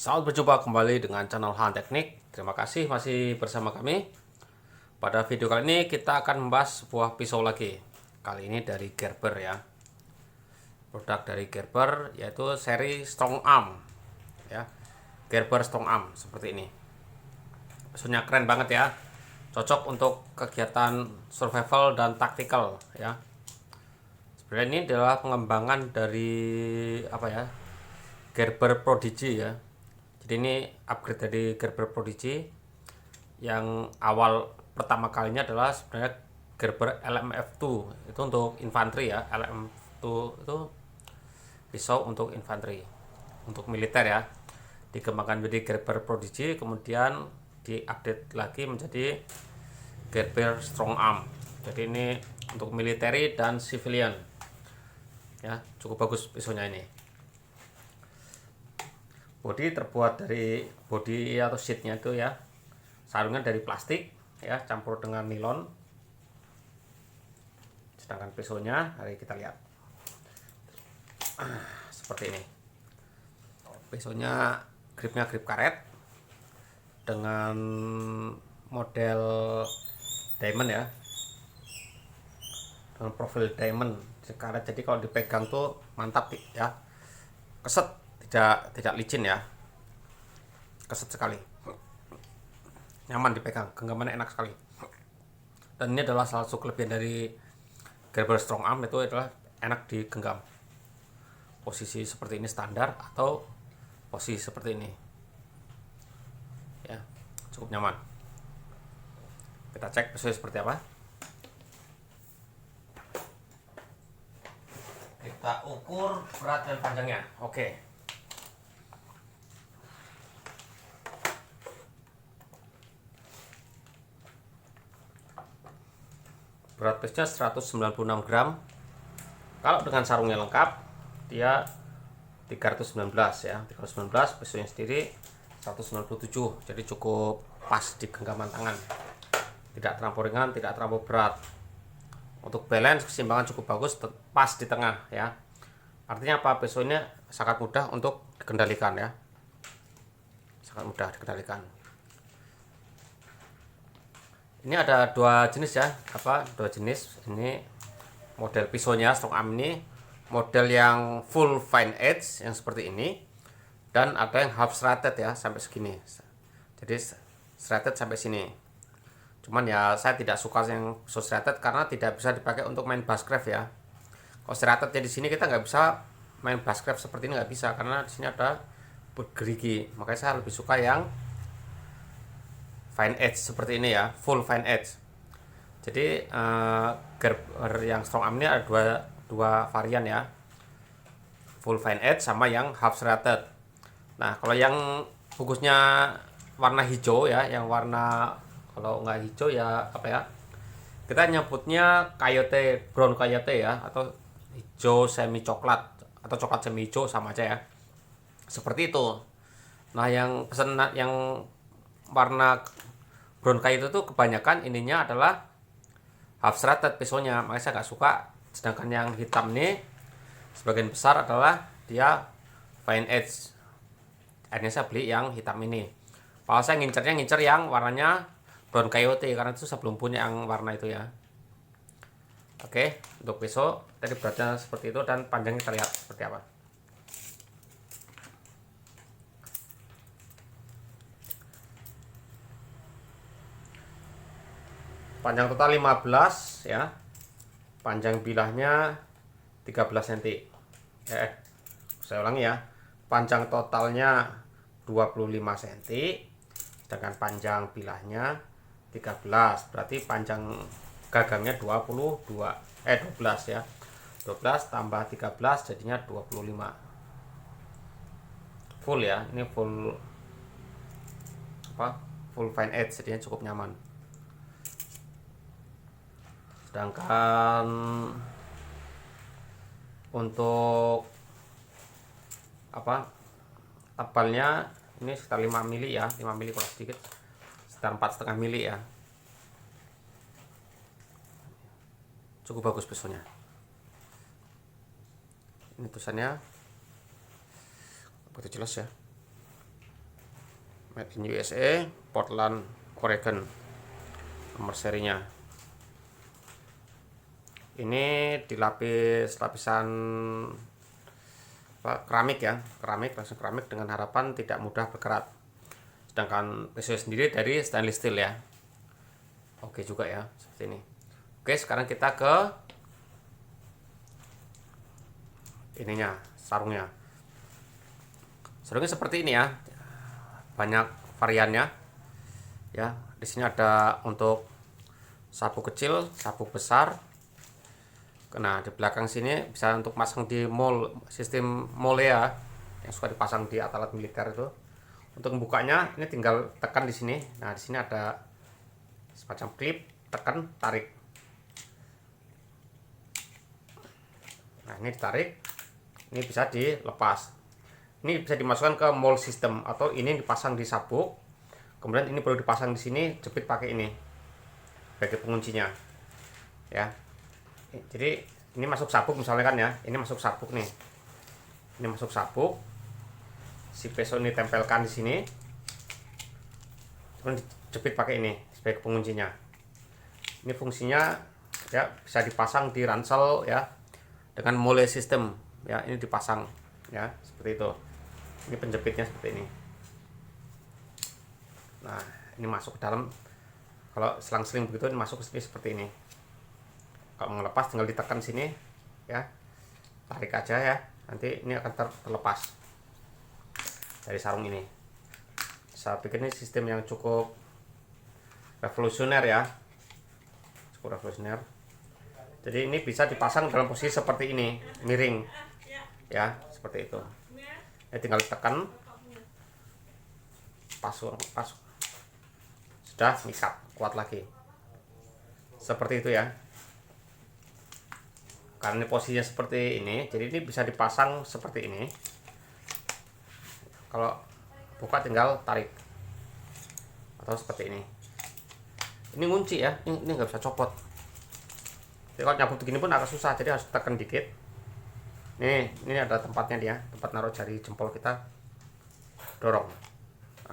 Selamat berjumpa kembali dengan channel Han Teknik. Terima kasih masih bersama kami. Pada video kali ini kita akan membahas sebuah pisau lagi. Kali ini dari Gerber ya. Produk dari Gerber yaitu seri Strong Arm ya. Gerber Strong Arm seperti ini. Pisaunya keren banget ya. Cocok untuk kegiatan survival dan tactical ya. Sebenarnya ini adalah pengembangan dari apa ya? Gerber Prodigy ya. Jadi ini upgrade dari Gerber Prodigy. Yang awal pertama kalinya adalah sebenarnya Gerber LMF2, itu untuk infanteri ya. LMF2 itu pisau untuk infanteri, untuk militer ya. Dikembangkan menjadi Gerber Prodigy, kemudian diupdate lagi menjadi Gerber Strong Arm. Jadi ini untuk militeri dan civilian ya, cukup bagus pisaunya ini. Bodi terbuat dari bodi atau sheetnya itu ya, sarungnya dari plastik ya, campur dengan nilon. Sedangkan pisaunya, mari kita lihat seperti ini. Pisaunya gripnya grip karet dengan model diamond ya, dengan profil diamond karet. Jadi kalau dipegang tuh mantap ya, keset, tidak licin ya, keset sekali, nyaman dipegang, genggamannya enak sekali. Dan ini adalah salah satu kelebihan dari Gerber Strong Arm, itu adalah enak digenggam. Posisi seperti ini standar atau posisi seperti ini ya, cukup nyaman. Kita cek pisau seperti apa. Kita ukur berat dan panjangnya. Oke. Berat pisaunya 196 gram. Kalau dengan sarungnya lengkap dia 319 ya. 319, pisaunya sendiri 197. Jadi cukup pas di genggaman tangan. Tidak terlampau ringan, tidak terlampau berat. Untuk balance keseimbangan cukup bagus, pas di tengah ya. Artinya apa? Pisau ini sangat mudah untuk dikendalikan ya. Sangat mudah dikendalikan. Ini ada dua jenis ya, dua jenis. Ini model pisaunya Strong Arm ini, model yang full fine edge yang seperti ini, dan ada yang half serrated ya, sampai segini. Jadi serrated sampai sini. Cuman ya saya tidak suka yang pisau serrated karena tidak bisa dipakai untuk main bushcraft ya. Kalau serrated di sini kita nggak bisa main bushcraft seperti ini, nggak bisa karena di sini ada gerigi. Makanya saya lebih suka yang fine edge seperti ini ya, full fine edge. Jadi Gerber yang Strong Arm ini ada dua varian ya, full fine edge sama yang half serrated. Nah kalau yang bungkusnya warna hijau ya, yang warna, kalau nggak hijau ya apa ya, kita nyebutnya coyote, brown coyote ya, atau hijau semi coklat atau coklat semi hijau, sama aja ya, seperti itu. Nah yang pesan yang warna brown kayak itu tuh kebanyakan ininya adalah half serrated pisaunya, makanya saya nggak suka. Sedangkan yang hitam ini sebagian besar adalah dia fine edge. Akhirnya saya beli yang hitam ini. Kalau saya ngincer yang warnanya brown coyote karena itu saya belum punya yang warna itu ya. Oke, untuk pisau tadi beratnya seperti itu, dan panjangnya kita lihat seperti apa. Panjang total 15 ya. Panjang bilahnya 13 cm. Saya ulangi ya. Panjang totalnya 25 cm. Sedangkan panjang bilahnya 13. Berarti panjang gagangnya 12 ya. 12 tambah 13 jadinya 25. Full ya. Ini full full fine edge, jadinya cukup nyaman. Sedangkan untuk tebalnya ini sekitar 5 mili ya, 5 mili kurang sedikit, sekitar 4,5 mili ya. Cukup bagus pisaunya. Ini tulisannya begitu jelas ya. made in USA, Portland, Oregon. Nomor serinya ini dilapis lapisan keramik ya, lapisan keramik dengan harapan tidak mudah berkerat. Sedangkan pisau sendiri dari stainless steel ya. Oke juga ya, seperti ini. Oke, sekarang kita ke ininya, sarungnya. Sarungnya seperti ini ya, banyak variannya ya. Di sini ada untuk sapu kecil, sapu besar. Nah, di belakang sini bisa untuk pasang di mall, sistem mall ya, yang suka dipasang di alat militer itu. Untuk membukanya ini tinggal tekan di sini. Nah, di sini ada semacam klip, tekan, tarik. Nah, ini ditarik, ini bisa dilepas. Ini bisa dimasukkan ke mall system atau ini dipasang di sabuk. Kemudian ini perlu dipasang di sini, jepit pakai ini sebagai penguncinya. Ya. Jadi ini masuk sabuk misalnya kan ya. Ini masuk sabuk nih. Ini masuk sabuk. Si pisau ini tempelkan di sini. Kemudian dijepit pakai ini sebagai penguncinya. Ini fungsinya ya, bisa dipasang di ransel ya dengan mole system ya. Ini dipasang ya seperti itu. Ini penjepitnya seperti ini. Nah, ini masuk ke dalam. Kalau selang-seling begitu ini masuk ke sini seperti ini. Kalau mau lepas tinggal ditekan sini ya, tarik aja ya, nanti ini akan terlepas dari sarung ini. Saya pikir ini sistem yang cukup revolusioner ya, cukup revolusioner. Jadi ini bisa dipasang dalam posisi seperti ini, miring ya, seperti itu. Ini tinggal tekan, pasung, sudah ngikat, kuat lagi, seperti itu ya. Karena posisinya seperti ini, jadi ini bisa dipasang seperti ini. Kalau buka tinggal tarik, atau seperti ini. Ini ngunci ya, ini nggak bisa copot. Jadi kalau nyabut begini pun agak susah, jadi harus tekan dikit. Ini ada tempatnya dia, tempat naruh jari jempol kita. Dorong.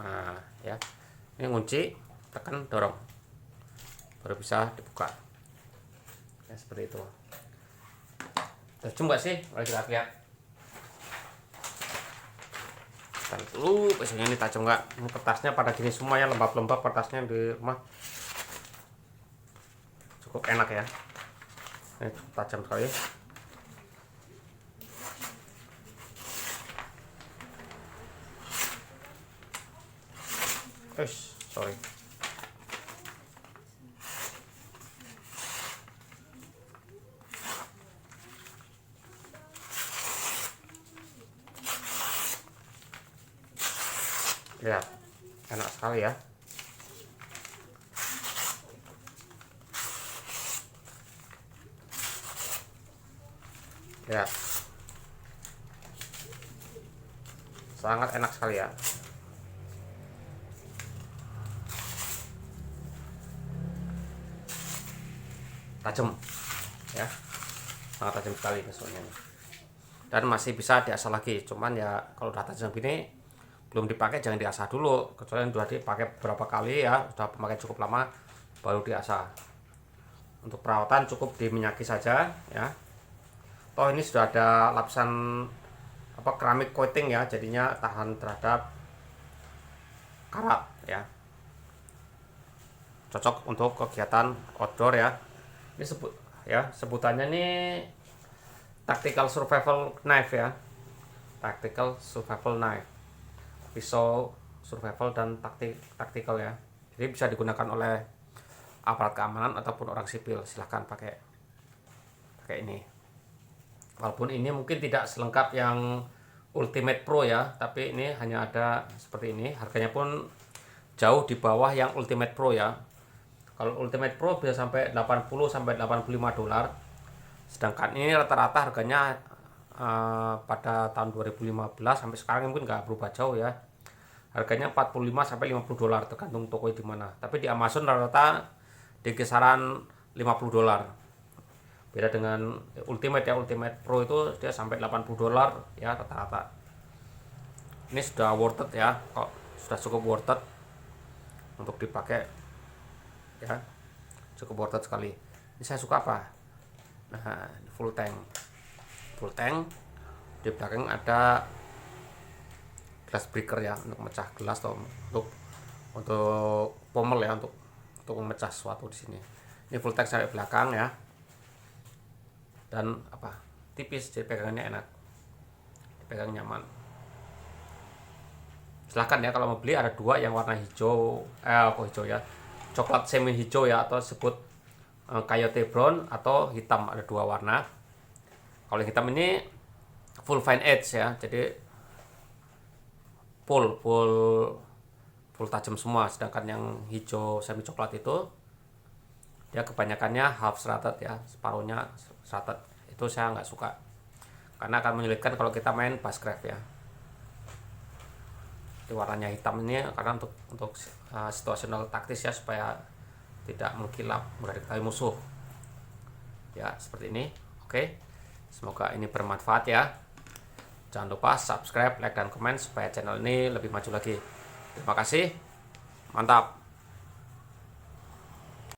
Nah, ya. Ini ngunci, tekan, dorong. Baru bisa dibuka. Ya, seperti itu. Tajam nggak sih? Mari kita lihat. Dan dulu biasanya ini tajam nggak? Ini kertasnya pada gini semua ya, lembab-lembab kertasnya di rumah. Cukup enak ya. Ini cukup tajam sekali. Sorry. Ya, enak sekali ya. Ya, sangat enak sekali ya. Tajam ya, sangat tajam sekali pisaunya. Dan masih bisa diasah lagi, cuman ya kalau udah tajam gini belum dipakai jangan diasah dulu, kecuali sudah dipakai beberapa kali ya, sudah pemakai cukup lama baru diasah. Untuk perawatan cukup diminyaki saja ya. Toh ini sudah ada lapisan keramik coating ya, jadinya tahan terhadap karat ya. Cocok untuk kegiatan outdoor ya. Ini sebutannya nih tactical survival knife ya. Tactical survival knife. Pisau survival dan taktikal ya. Jadi bisa digunakan oleh aparat keamanan ataupun orang sipil. Silahkan pakai ini. Walaupun ini mungkin tidak selengkap yang Ultimate Pro ya, tapi ini hanya ada seperti ini. Harganya pun jauh di bawah yang Ultimate Pro ya. Kalau Ultimate Pro bisa sampai 80 sampai 85 dolar. Sedangkan ini rata-rata harganya pada tahun 2015 sampai sekarang mungkin nggak berubah jauh ya. Harganya 45 sampai 50 dolar tergantung toko di mana. Tapi di Amazon rata-rata di kisaran 50 dolar. Beda dengan Ultimate ya, Ultimate Pro itu dia sampai 80 dolar ya rata-rata. Ini sudah worth it ya. Kok sudah cukup worth it untuk dipakai ya, cukup worth it sekali. Ini saya suka apa, nah full tank di belakang ada glass breaker ya, untuk mecah gelas atau untuk pommel ya, untuk memecah sesuatu di sini. Ini full tank sampai belakang ya, dan apa, tipis, jadi pegangannya enak, dipegang nyaman. Silahkan ya, kalau mau beli ada dua yang warna hijau, hijau ya, coklat semi hijau ya, atau sebut coyote brown, atau hitam, ada dua warna. Kalau yang hitam ini full fine edge ya, jadi full tajam semua. Sedangkan yang hijau semi coklat itu dia kebanyakannya half serrated ya, separuhnya serrated. Itu saya nggak suka karena akan menyulitkan kalau kita main bushcraft ya. Di warnanya hitam ini karena untuk situasional taktis ya, supaya tidak mengkilap, mudah diketahui musuh ya, seperti ini. Oke, semoga ini bermanfaat ya. Jangan lupa subscribe, like, dan komen supaya channel ini lebih maju lagi. Terima kasih, mantap.